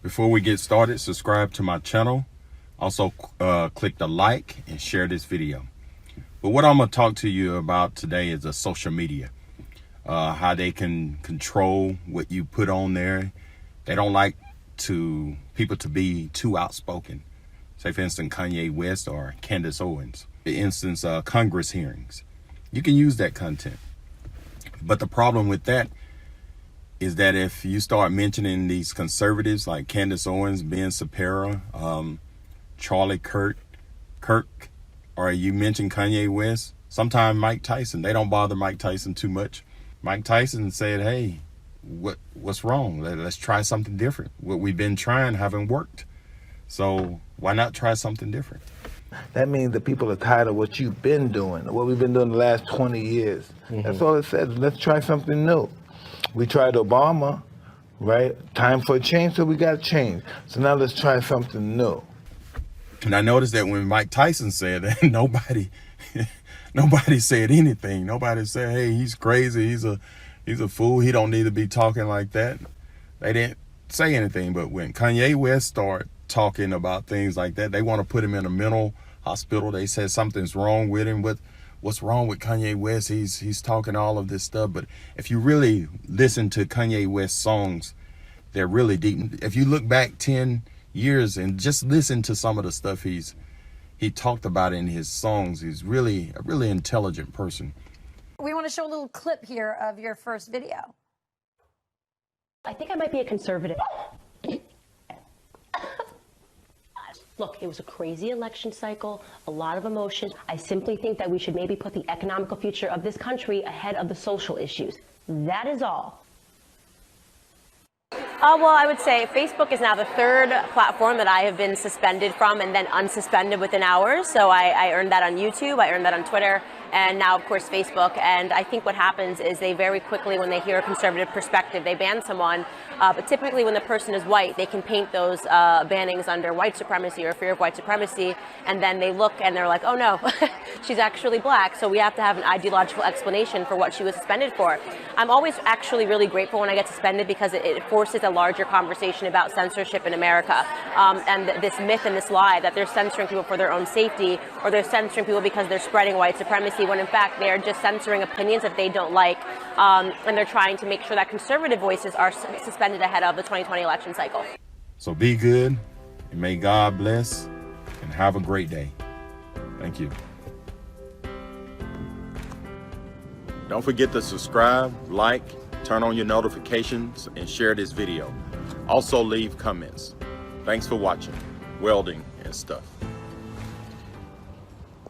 Before we get started, subscribe to my channel. Also, click the like and share this video. But what I'm going to talk to you about today is the social media. How they can control what you put on there. They don't like people to be too outspoken. Say, for instance, Kanye West or Candace Owens. For instance, Congress hearings. You can use that content. But the problem with that is that if you start mentioning these conservatives like Candace Owens, Ben Shapiro, Charlie Kirk, or you mention Kanye West, sometimes Mike Tyson, they don't bother Mike Tyson too much. Mike Tyson said, hey, what's wrong? Let's try something different. What we've been trying haven't worked. So why not try something different? That means that people are tired of what you've been doing, what we've been doing the last 20 years. That's all it says. Let's try something new. We tried Obama, right? Time for a change, so we got to change. So now let's try something new. And I noticed that when Mike Tyson said that, nobody said anything. Nobody said, hey, he's crazy. He's a fool. He don't need to be talking like that. They didn't say anything. But when Kanye West started talking about things like that, they want to put him in a mental hospital. They said something's wrong with him. What's wrong with Kanye West? He's talking all of this stuff. But if you really listen to Kanye West's songs, they're really deep. If you look back 10 years and just listen to some of the stuff he talked about in his songs, he's really a really intelligent person. We want to show a little clip here of your first video. I think I might be a conservative. Look, it was a crazy election cycle, a lot of emotions. I simply think that we should maybe put the economical future of this country ahead of the social issues. That is all. Well, I would say Facebook is now the third platform that I have been suspended from and then unsuspended within hours. So I earned that on YouTube, I earned that on Twitter, and now, of course, Facebook. And I think what happens is they very quickly, when they hear a conservative perspective, they ban someone. But typically when the person is white, they can paint those bannings under white supremacy or fear of white supremacy. And then they look and they're like, oh no, she's actually black. So we have to have an ideological explanation for what she was suspended for. I'm always actually really grateful when I get suspended because it forces a larger conversation about censorship in America. And this myth and this lie that they're censoring people for their own safety, or they're censoring people because they're spreading white supremacy, when in fact they're just censoring opinions that they don't like. And they're trying to make sure that conservative voices are suspended ahead of the 2020 election cycle. So be good, and may God bless, and have a great day. Thank you. Don't forget to subscribe, like, turn on your notifications, and share this video. Also leave comments. Thanks for watching Welding and Stuff.